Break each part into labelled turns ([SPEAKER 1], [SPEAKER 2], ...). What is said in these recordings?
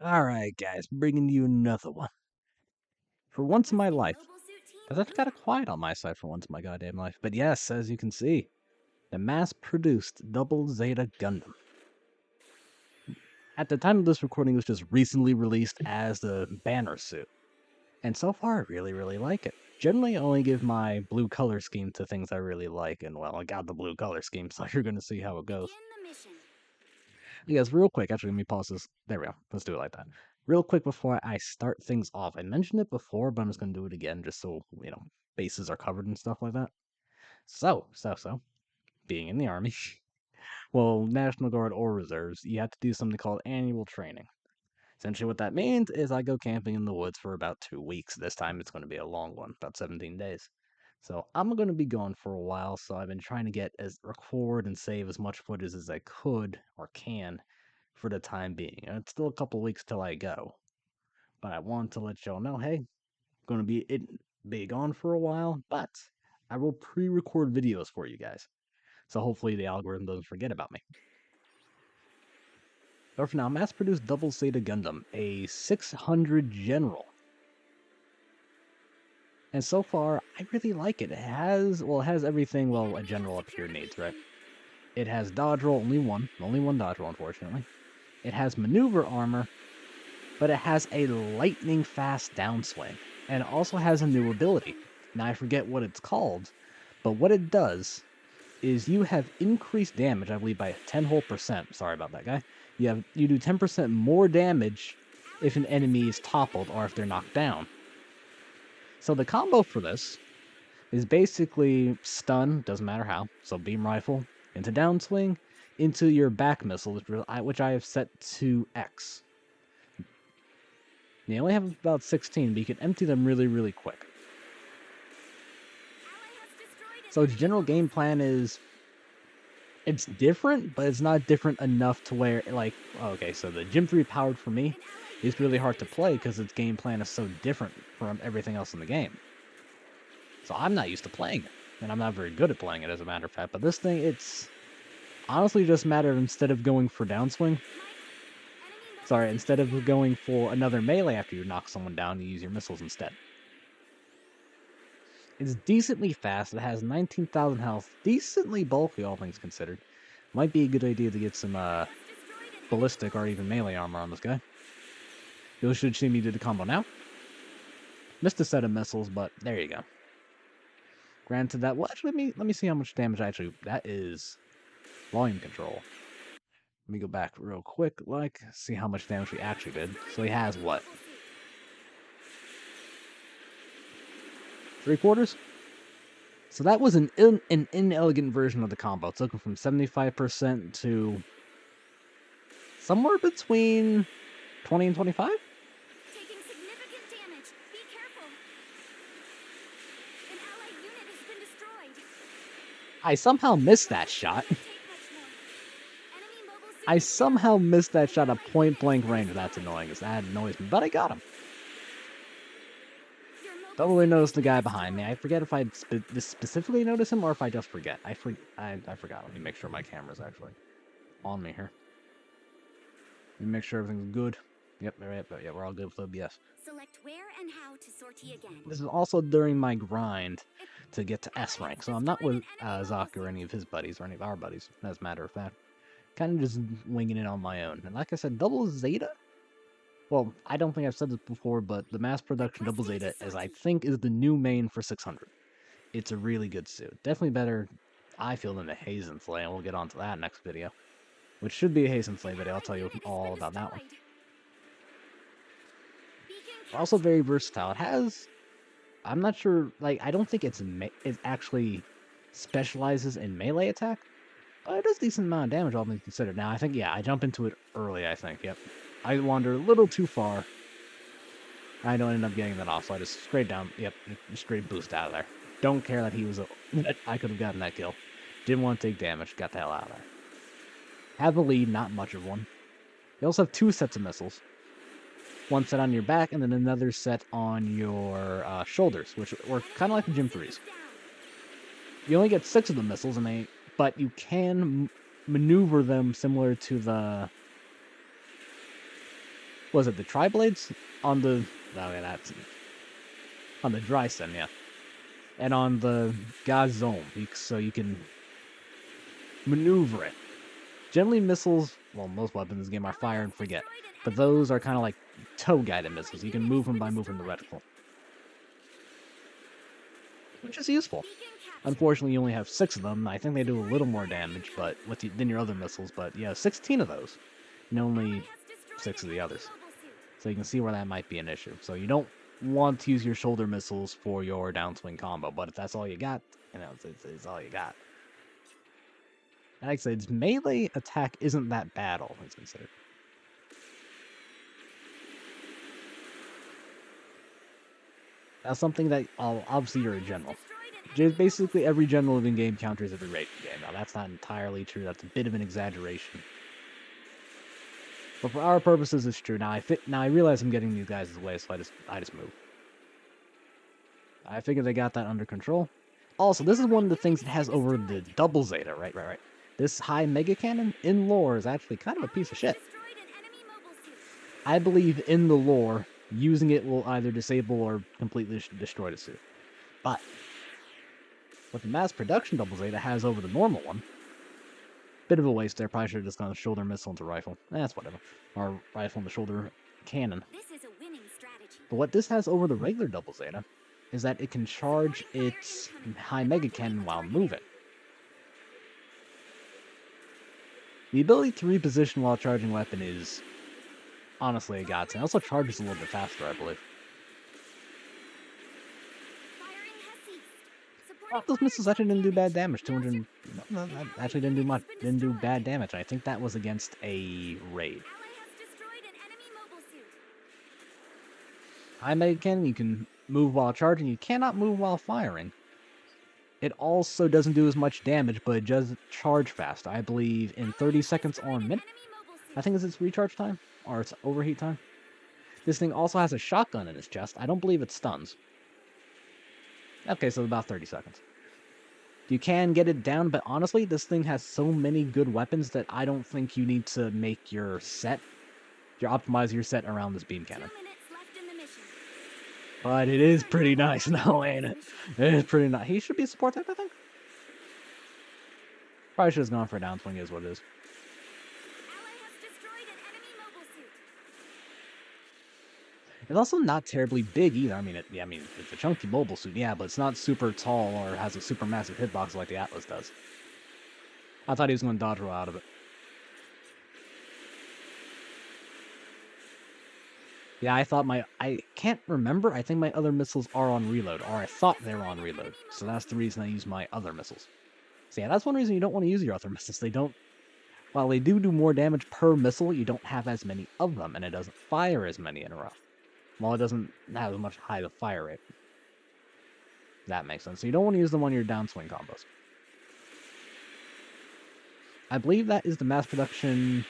[SPEAKER 1] Alright, guys, bringing you another one. For once in my life, because I've got it quiet on my side for once in my goddamn life. But yes, as you can see, the mass-produced Double Zeta Gundam. At the time of this recording, it was just recently released as the banner suit. And so far, I really like it. Generally, I only give my blue color scheme to things I really like, and well, I got the blue color scheme, so you're gonna see how it goes. Yes, real quick, actually, let me pause this. There we go. Let's do it like that. Real quick before I start things off, I mentioned it before, but I'm just going to do it again just so, bases are covered and stuff like that. So, being in the Army, well, National Guard or Reserves, you have to do something called annual training. Essentially, what that means is I go camping in the woods for about 2 weeks. This time it's going to be a long one, about 17 days. So I'm going to be gone for a while, so I've been trying to record and save as much footage as I could or can for the time being. And it's still a couple weeks till I go. But I want to let y'all know, hey, gonna be gone for a while, but I will pre-record videos for you guys. So hopefully the algorithm doesn't forget about me. But for now, mass-produced Double Zeta Gundam, a 600 General. And so far, I really like it. It has everything, a general up here needs, right? It has dodge roll, only one dodge roll, unfortunately. It has maneuver armor, but it has a lightning fast downswing, and it also has a new ability. Now I forget what it's called, but what it does is you have increased damage, I believe by 10 whole percent. Sorry about that, guy. You do 10% more damage if an enemy is toppled or if they're knocked down. So the combo for this is basically stun, doesn't matter how. So beam rifle into downswing into your back missile, which I have set to X. You only have about 16, but you can empty them really quick. So its general game plan is, it's different, but it's not different enough to where, okay, so the Gym 3 powered for me is really hard to play because its game plan is so different from everything else in the game. So I'm not used to playing it, and I'm not very good at playing it, as a matter of fact. But this thing, it's honestly just a matter of instead of going for another melee after you knock someone down, you use your missiles instead. It's decently fast. It has 19,000 health. Decently bulky, all things considered. Might be a good idea to get some ballistic or even melee armor on this guy. You should see me do the combo now. Missed a set of missiles, but there you go. Granted that, well, actually, let me see how much damage that is volume control. Let me go back real quick, see how much damage we actually did. So he has what? 3/4? So that was an inelegant version of the combo. It took him from 75% to somewhere between 20 and 25?
[SPEAKER 2] Taking significant damage. Be careful. An allied unit has been destroyed.
[SPEAKER 1] I somehow missed that shot. I somehow missed that shot at point blank range. That's annoying. That annoys me, but I got him. Don't really notice the guy behind me. I forget if I specifically notice him or if I just forget. I forgot. Let me make sure my camera's actually on me here. Let me make sure everything's good. Yep, right, but yeah, we're all good with OBS.
[SPEAKER 2] Select where and how to sortie again.
[SPEAKER 1] This is also during my grind to get to S rank, so I'm not with Zaki or any of his buddies or any of our buddies, as a matter of fact. Kind of just winging it on my own. And like I said, Double Zeta? Well, I don't think I've said this before, but the mass production Double Zeta, I think, is the new main for 600. It's a really good suit. Definitely better, I feel, than the Hazen Slay, and we'll get on to that next video. Which should be a Hazen Slay video. I'll tell you all about that one. Also very versatile. It has, I'm not sure, I don't think it actually specializes in melee attack, but it does a decent amount of damage, all things considered. Now, I think, yeah, I jump into it early, I think, yep. I wander a little too far. I don't end up getting that off, so I just straight down, yep, straight boost out of there. Don't care that he was I could have gotten that kill. Didn't want to take damage, got the hell out of there. Have a lead, not much of one. You also have 2 sets of missiles. One set on your back, and then another set on your shoulders, which work kind of like the Gym 3s. You only get 6 of the missiles, but you can maneuver them similar to the... Was it the tri-blades on the? Oh yeah, that's on the dry sim, yeah, and on the Gazome, so you can maneuver it. Generally, missiles, well, most weapons in this game are fire and forget, but those are kind of like toe-guided missiles. You can move them by moving the reticle, which is useful. Unfortunately, you only have 6 of them. I think they do a little more damage, but than your other missiles. But yeah, 16 of those, and only 6 of the others. So you can see where that might be an issue. So you don't want to use your shoulder missiles for your downswing combo, but if that's all you got, it's all you got. And like I said, its melee attack isn't that bad, all things considered. That's something that, obviously you're a general. Just basically every general in game counters every raid game. Now that's not entirely true. That's a bit of an exaggeration. But for our purposes, it's true. Now I realize I'm getting these guys away, so I just move. I figure they got that under control. Also, this is one of the things it has over the double Zeta, right? This high mega cannon in lore is actually kind of a piece of shit. I believe in the lore, using it will either disable or completely destroy the suit. But what the mass production double Zeta has over the normal one, bit of a waste there. Probably should have just gone shoulder missile into rifle. That's whatever. Or rifle into shoulder cannon.
[SPEAKER 2] This is a winning strategy.
[SPEAKER 1] But what this has over the regular double Zeta is that it can charge its high mega cannon while moving. The ability to reposition while charging weapon is honestly a godsend. It also charges a little bit faster, I believe.
[SPEAKER 2] Firing has ceased.
[SPEAKER 1] Oh,
[SPEAKER 2] Supporting
[SPEAKER 1] those missiles
[SPEAKER 2] fire
[SPEAKER 1] actually didn't do bad damage.
[SPEAKER 2] Built.
[SPEAKER 1] No, that actually didn't do much. Didn't do bad damage. I think that was against a raid.
[SPEAKER 2] Ally has destroyed an enemy mobile suit.
[SPEAKER 1] High mega cannon, you can move while charging. You cannot move while firing. It also doesn't do as much damage, but it does charge fast. I believe in 30 seconds or a minute. I think is its recharge time or its overheat time. This thing also has a shotgun in its chest. I don't believe it stuns. Okay, so about 30 seconds. You can get it down, but honestly, this thing has so many good weapons that I don't think you need to make your optimize your set around this beam cannon.
[SPEAKER 2] 2 minutes left in the mission.
[SPEAKER 1] But it is pretty nice now, ain't it? It is pretty nice. He should be a support type, I think. Probably should have gone for a downswing, is what it is.
[SPEAKER 2] Ally has destroyed an enemy mobile suit.
[SPEAKER 1] It's also not terribly big either. I mean, it's a chunky mobile suit, yeah, but it's not super tall or has a super massive hitbox like the Atlas does. I thought he was going to dodge roll out of it. Yeah, I can't remember. I think my other missiles are on reload, or I thought they were on reload. So that's the reason I use my other missiles. So yeah, that's one reason you don't want to use your other missiles. While they do more damage per missile, you don't have as many of them, and it doesn't fire as many in a row. Well, it doesn't have as much high fire rate. That makes sense. So you don't want to use them on your downswing combos. I believe that is the mass production.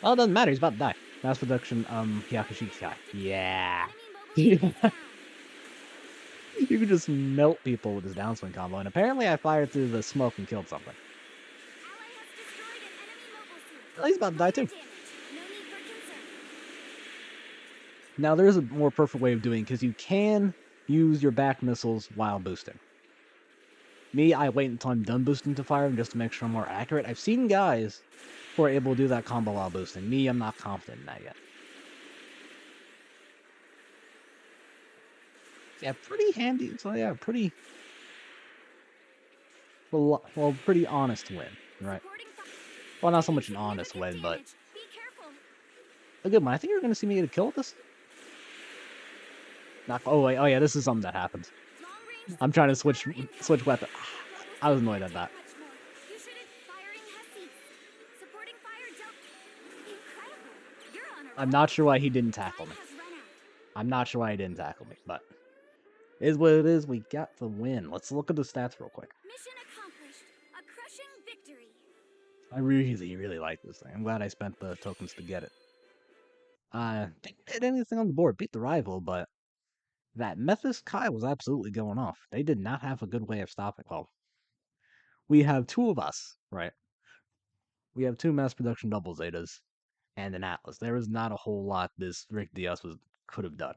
[SPEAKER 1] Well, it doesn't matter. He's about to die. Mass production, Hyakushiki. Yeah.
[SPEAKER 2] Enemy mobile suit is down.
[SPEAKER 1] You can just melt people with his downswing combo, and apparently I fired through the smoke and killed something.
[SPEAKER 2] Ally has destroyed an enemy mobile suit.
[SPEAKER 1] Well, he's about to die too.
[SPEAKER 2] Damage. No need for concern.
[SPEAKER 1] Now, there is a more perfect way of doing it, because you can use your back missiles while boosting. Me, I wait until I'm done boosting to fire them just to make sure I'm more accurate. I've seen guys who are able to do that combo while boosting. Me, I'm not confident in that yet. Yeah, pretty handy. So yeah, pretty pretty honest win, right?
[SPEAKER 2] Supporting fire.
[SPEAKER 1] Well, not so much an honest win, but
[SPEAKER 2] Damage. Be careful.
[SPEAKER 1] a good one. I think you're going to see me get a kill with this. Not. Oh yeah, this is something that happens.
[SPEAKER 2] Long range.
[SPEAKER 1] I'm trying to switch weapon. I was annoyed at that.
[SPEAKER 2] Much more. You shouldn't. Firing has ceased. Supporting fire dealt. Incredible. You're on a
[SPEAKER 1] I'm
[SPEAKER 2] roll.
[SPEAKER 1] not sure why he didn't tackle
[SPEAKER 2] Time
[SPEAKER 1] me.
[SPEAKER 2] has run out.
[SPEAKER 1] I'm not sure why he didn't tackle me, but it is what it is. We got the win. Let's look at the stats real quick.
[SPEAKER 2] Mission accomplished. A crushing victory.
[SPEAKER 1] I really like this thing. I'm glad I spent the tokens to get it. Didn't hit anything on the board. Beat the rival, but that Mephis Kai was absolutely going off. They did not have a good way of stopping. Well, we have 2 of us, right? We have 2 mass production double Zetas, and an Atlas. There was not a whole lot this Rick Diaz could have done.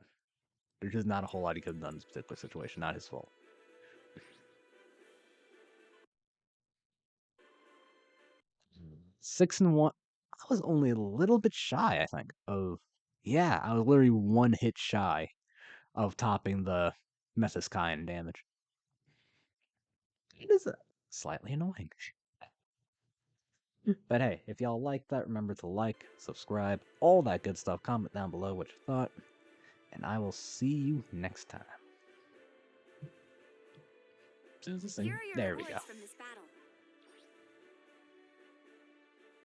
[SPEAKER 1] There's just not a whole lot he could have done in this particular situation. Not his fault. 6-1. I was only a little bit shy, I think. Yeah, I was literally one hit shy of topping the Methuskian damage. It is slightly annoying. But hey, if y'all like that, remember to like, subscribe, all that good stuff. Comment down below what you thought, and I will see you next time.
[SPEAKER 2] Here are your
[SPEAKER 1] There we go.
[SPEAKER 2] rewards from this battle.